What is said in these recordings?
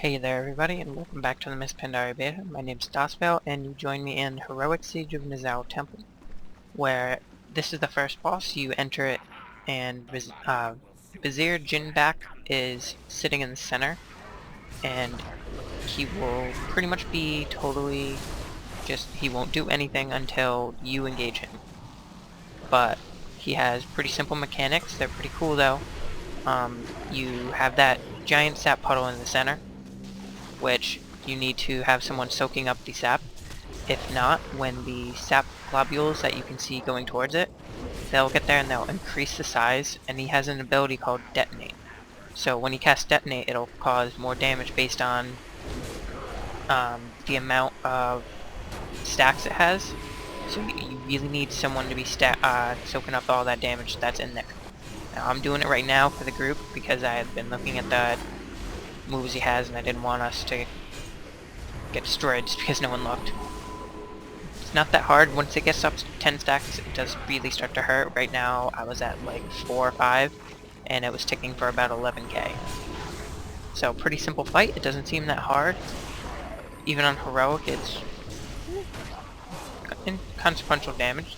Hey there everybody, and welcome back to the Miss Pandaria Beta. My name's Daesvail, and you join me in Heroic Siege of Niuzao Temple, where this is the first boss. You enter it, and Viridian Jin is sitting in the center, and he will pretty much be totally he won't do anything until you engage him. But he has pretty simple mechanics. They're pretty cool though. You have that giant sap puddle in the center, which you need to have someone soaking up the sap. If not, when the sap globules that you can see going towards it, they'll get there and they'll increase the size, and he has an ability called Detonate. So when he casts Detonate, it'll cause more damage based on the amount of stacks it has. So you really need someone to be soaking up all that damage that's in there. Now I'm doing it right now for the group because I have been looking at the moves he has, and I didn't want us to get destroyed just because no one looked. It's not that hard. Once it gets up to 10 stacks, it does really start to hurt. Right now, I was at like 4 or 5, and it was ticking for about 11k. So, pretty simple fight. It doesn't seem that hard. Even on Heroic, it's inconsequential damage.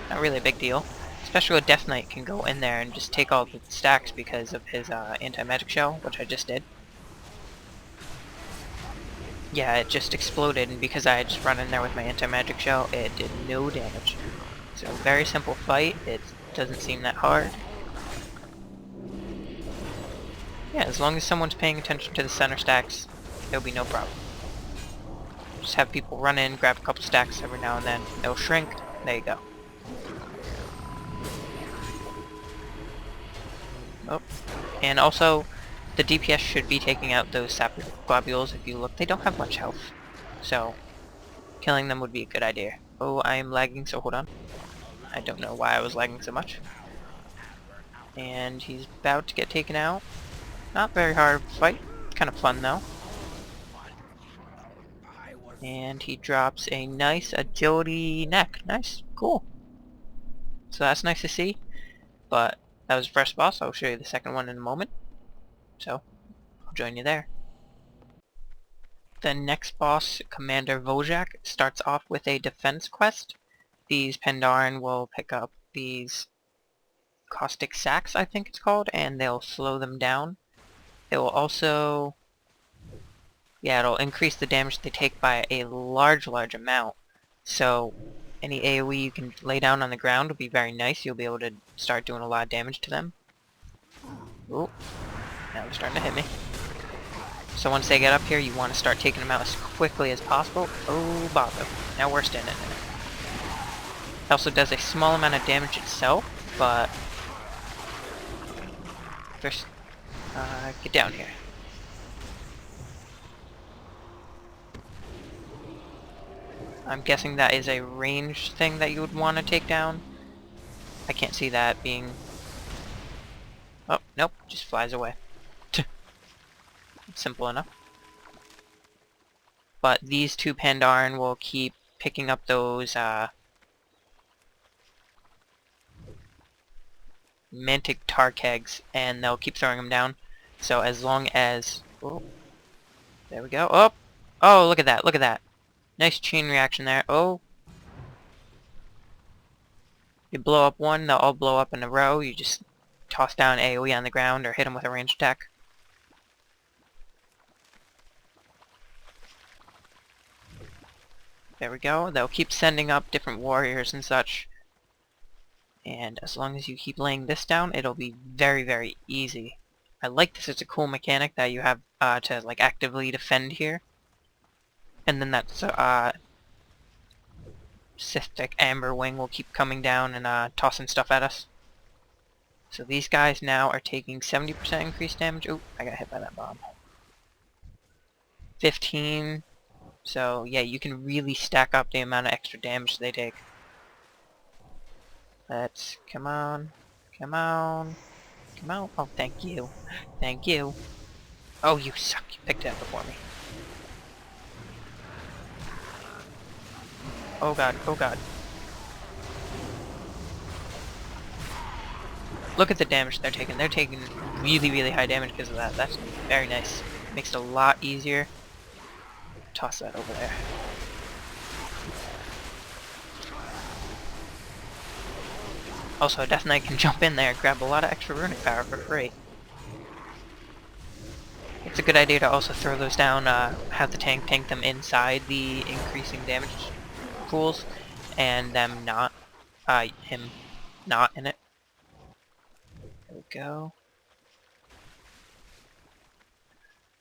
Not really a big deal. Especially with Death Knight can go in there and just take all the stacks because of his anti-magic shell, which I just did. Yeah, it just exploded, and because I had just run in there with my anti-magic shell, it did no damage. So, very simple fight. It doesn't seem that hard. Yeah, as long as someone's paying attention to the center stacks, there'll be no problem. Just have people run in, grab a couple stacks every now and then. They'll shrink. There you go. Oh. And also, the DPS should be taking out those sap globules. If you look, they don't have much health. So, killing them would be a good idea. Oh, I am lagging, so hold on. I don't know why I was lagging so much. And he's about to get taken out. Not very hard fight. Kind of fun, though. And he drops a nice agility neck. Nice. Cool. So that's nice to see. But that was the first boss. I'll show you the second one in a moment. So, I'll join you there. The next boss, Commander Bojack, starts off with a defense quest. These Pandaren will pick up these caustic sacks, I think it's called, and they'll slow them down. It will also, it'll increase the damage they take by a large amount. So, any AoE you can lay down on the ground will be very nice. You'll be able to start doing a lot of damage to them. Ooh. Now they're starting to hit me. So once they get up here, you want to start taking them out as quickly as possible. Oh, bother. Now we're standing in it. It also does a small amount of damage itself, but first, get down here. I'm guessing that is a ranged thing that you would want to take down. I can't see that being... Oh, nope, just flies away. Simple enough. But these two Pandaren will keep picking up those mantic tar kegs, and they'll keep throwing them down. So as long as... Oh, there we go. Oh! Oh, look at that, look at that. Nice chain reaction there. Oh! You blow up one, they'll all blow up in a row. You just toss down AoE on the ground or hit them with a ranged attack. There we go. They'll keep sending up different warriors and such. And as long as you keep laying this down, it'll be very, very easy. I like this. It's a cool mechanic that you have to like actively defend here. And then that Sithtic Amber Wing will keep coming down and tossing stuff at us. So these guys now are taking 70% increased damage. Oop, I got hit by that bomb. 15. So yeah, you can really stack up the amount of extra damage they take. Let's, come on, come on, come on. Oh, thank you, thank you. Oh, you suck, you picked it up before me. Oh god, oh god. Look at the damage they're taking. They're taking really, really high damage because of that. That's very nice. Makes it a lot easier. Toss that over there. Also, Death Knight can jump in there and grab a lot of extra runic power for free. It's a good idea to also throw those down, have the tank them inside the increasing damage pools, and them not, him not in it. There we go.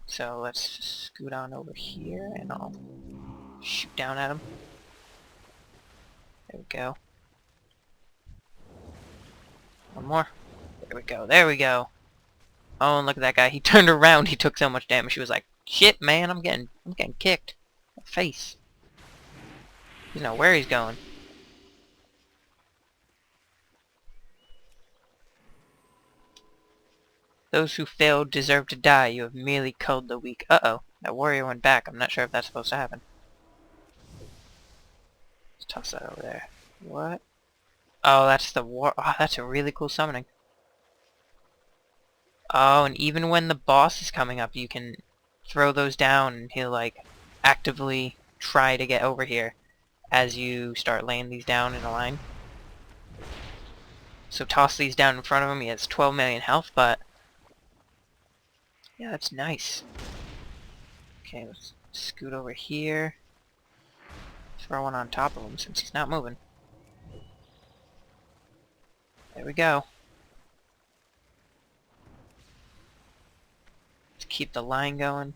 So let's just scoot on over here and I'll shoot down at him. There we go. One more. There we go. There we go. Oh, and look at that guy. He turned around. He took so much damage. He was like, "Shit, man! I'm getting kicked in the face." You know where he's going. Those who failed deserve to die. You have merely culled the weak. Uh-oh. That warrior went back. I'm not sure if that's supposed to happen. Let's toss that over there. What? Oh, that's the war. Oh, that's a really cool summoning. Oh, and even when the boss is coming up, you can throw those down and he'll, like, actively try to get over here as you start laying these down in a line. So toss these down in front of him. He has 12 million health, but yeah, that's nice. Okay, let's scoot over here. Throw one on top of him since he's not moving. There we go. Let's keep the line going.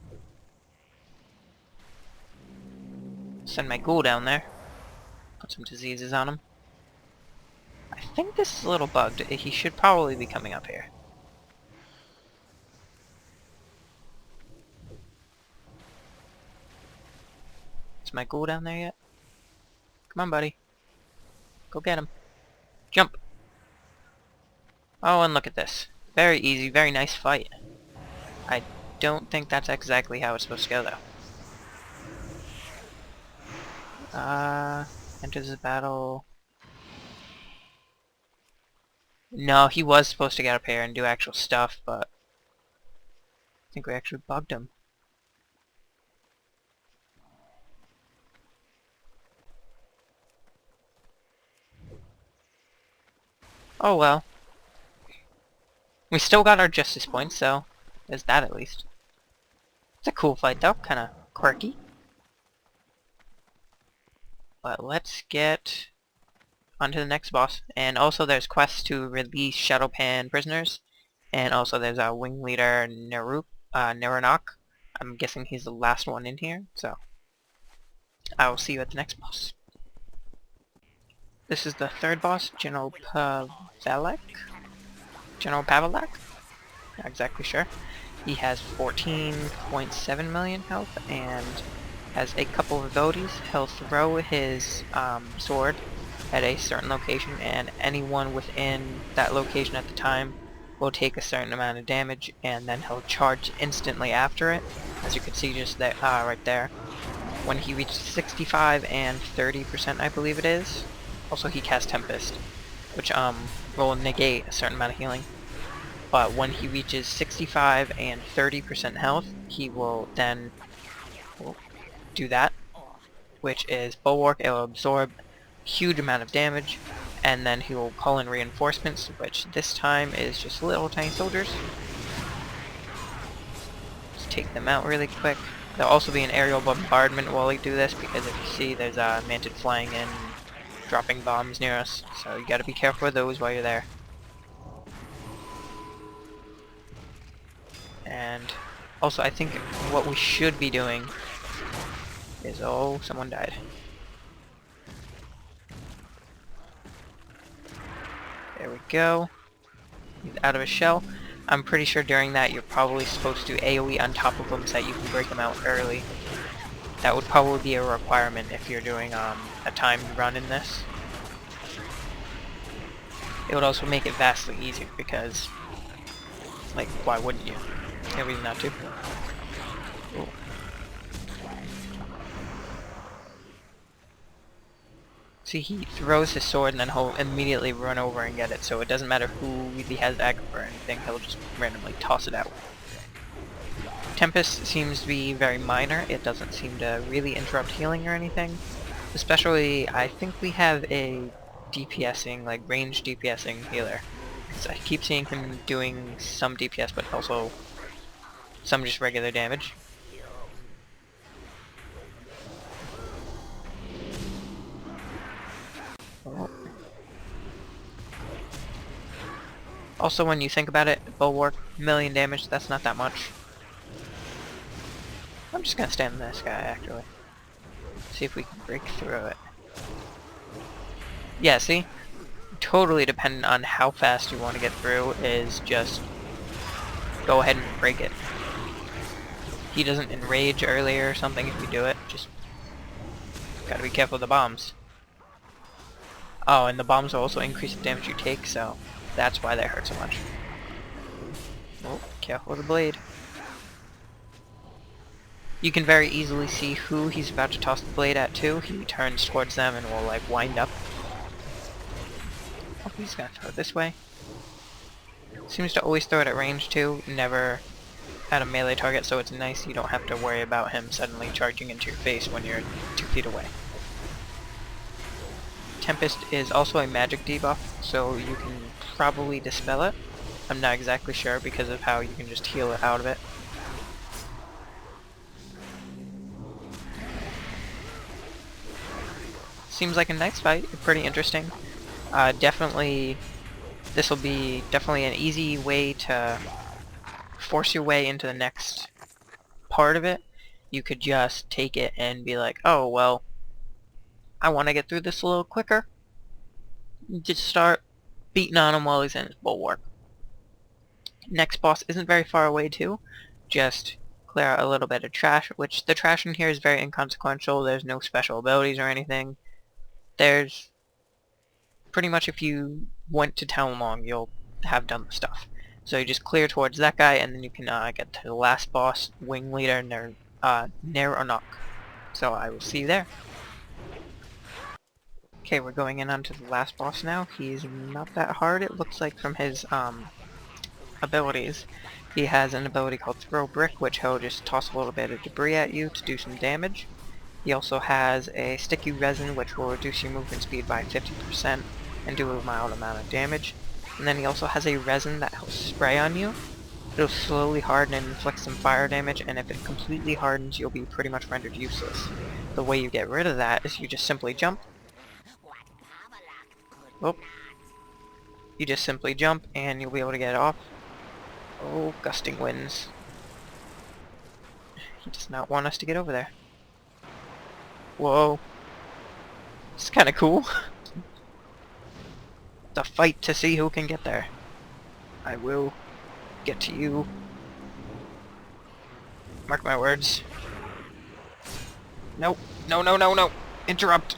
Send my ghoul down there. Put some diseases on him. I think this is a little bugged. He should probably be coming up here. Is my ghoul down there yet? Come on, buddy. Go get him. Jump. Oh, and look at this. Very easy, very nice fight. I don't think that's exactly how it's supposed to go, though. Enters the battle. No, he was supposed to get up here and do actual stuff, but I think we actually bugged him. Oh well. We still got our justice points, so there's that at least. It's a cool fight though, kinda quirky. But let's get onto the next boss. And also there's quests to release Shadowpan prisoners. And also there's our wing leader Naranok. I'm guessing he's the last one in here, so I will see you at the next boss. This is the third boss, General Pavelak? Not exactly sure. He has 14.7 million health and has a couple of abilities. He'll throw his sword at a certain location, and anyone within that location at the time will take a certain amount of damage, and then he'll charge instantly after it, as you can see just there, right there. When he reaches 65 and 30%, I believe it is. Also, he casts Tempest, which will negate a certain amount of healing. But when he reaches 65 and 30% health, he will then do that, which is Bulwark. It will absorb a huge amount of damage, and then he will call in reinforcements, which this time is just little tiny soldiers. Just take them out really quick. There'll also be an aerial bombardment while we do this, because if you see, there's a Mantid flying in, dropping bombs near us, so you gotta be careful with those while you're there. And also, I think what we should be doing is... oh, someone died. There we go. He's out of his shell. I'm pretty sure during that you're probably supposed to AoE on top of them so that you can break them out early. That would probably be a requirement if you're doing a timed run in this. It would also make it vastly easier because, like, why wouldn't you? No reason not to. Ooh. See, he throws his sword and then he'll immediately run over and get it, so it doesn't matter who he has aggro or anything, he'll just randomly toss it out. Tempest seems to be very minor. It doesn't seem to really interrupt healing or anything. Especially, I think we have a DPSing, like range DPSing healer. 'Cause I keep seeing him doing some DPS, but also some just regular damage. Oh. Also, when you think about it, Bulwark, million damage, that's not that much. I'm just gonna stand this guy, actually. See if we can break through it. Yeah, see? Totally dependent on how fast you want to get through is just go ahead and break it. He doesn't enrage earlier or something if you do it. Just gotta be careful of the bombs. Oh, and the bombs will also increase the damage you take, so that's why they hurt so much. Oh, careful with the blade. You can very easily see who he's about to toss the blade at too. He turns towards them and will like wind up. Oh, he's gonna throw it this way. Seems to always throw it at range too, never at a melee target, so it's nice you don't have to worry about him suddenly charging into your face when you're 2 feet away. Tempest is also a magic debuff, so you can probably dispel it. I'm not exactly sure because of how you can just heal it out of it. Seems like a nice fight, pretty interesting. This will be definitely an easy way to force your way into the next part of it. You could just take it and be like, oh, well, I want to get through this a little quicker. Just start beating on him while he's in his bulwark. Next boss isn't very far away too. Just clear out a little bit of trash, which the trash in here is very inconsequential. There's no special abilities or anything. There's pretty much if you went to town long, you'll have done the stuff. So you just clear towards that guy, and then you can get to the last boss, Wing Leader, Ner Anok. So I will see you there. Okay, we're going in onto the last boss now. He's not that hard, it looks like, from his abilities. He has an ability called Throw Brick, which he'll just toss a little bit of debris at you to do some damage. He also has a Sticky Resin, which will reduce your movement speed by 50% and do a mild amount of damage. And then he also has a resin that he'll spray on you. It'll slowly harden and inflict some fire damage, and if it completely hardens, you'll be pretty much rendered useless. The way you get rid of that is you just simply jump. Oh. You just simply jump, and you'll be able to get it off. Oh, gusting winds. He does not want us to get over there. Whoa. It's kinda cool. It's a fight to see who can get there. I will get to you. Mark my words. Nope. No, no, no, no. Interrupt.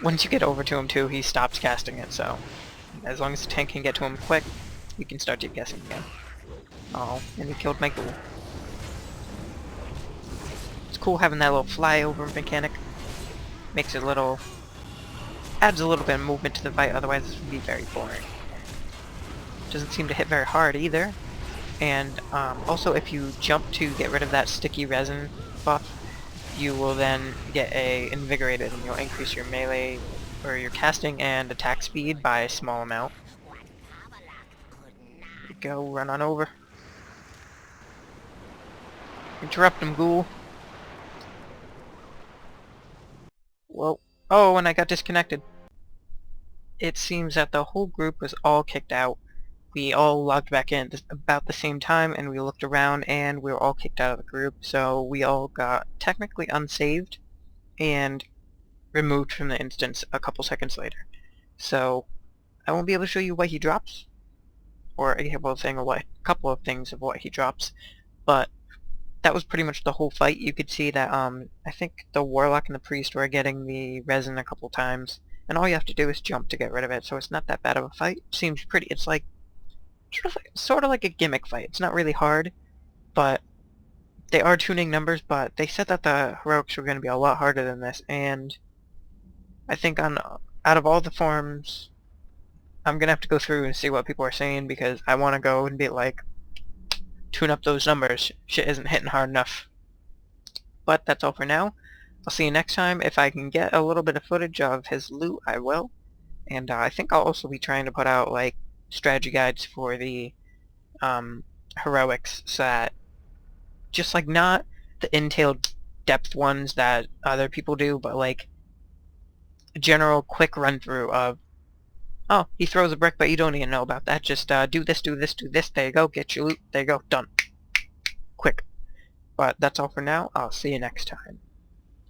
Once you get over to him too, he stops casting it, so as long as the tank can get to him quick, you can start guessing again. Oh, and he killed my ghoul. It's cool having that little flyover mechanic. Makes it a little... adds a little bit of movement to the fight, otherwise this would be very boring. Doesn't seem to hit very hard either. And also if you jump to get rid of that sticky resin buff, you will then get a invigorated, and you'll increase your melee or your casting and attack speed by a small amount. There you go, run on over. Interrupt him, ghoul. Whoa. Oh, and I got disconnected. It seems that the whole group was all kicked out. We all logged back in about the same time, and we looked around, and we were all kicked out of the group, so we all got technically unsaved and removed from the instance a couple seconds later. So I won't be able to show you what he drops, or a couple of things of what he drops, but that was pretty much the whole fight. You could see that I think the Warlock and the Priest were getting the resin a couple times, and all you have to do is jump to get rid of it, so it's not that bad of a fight. Seems pretty, it's like sort of like a gimmick fight. It's not really hard, but they are tuning numbers, but they said that the heroics were going to be a lot harder than this, and I think out of all the forums, I'm going to have to go through and see what people are saying, because I want to go and be like, tune up those numbers. Shit isn't hitting hard enough. But that's all for now. I'll see you next time. If I can get a little bit of footage of his loot, I will. And I think I'll also be trying to put out like strategy guides for the heroics, so that just like not the entailed depth ones that other people do, but like a general quick run through of, oh, he throws a brick but you don't even know about that, just do this, do this, do this, there you go, get your loot, there you go, done. Quick. But that's all for now. I'll see you next time.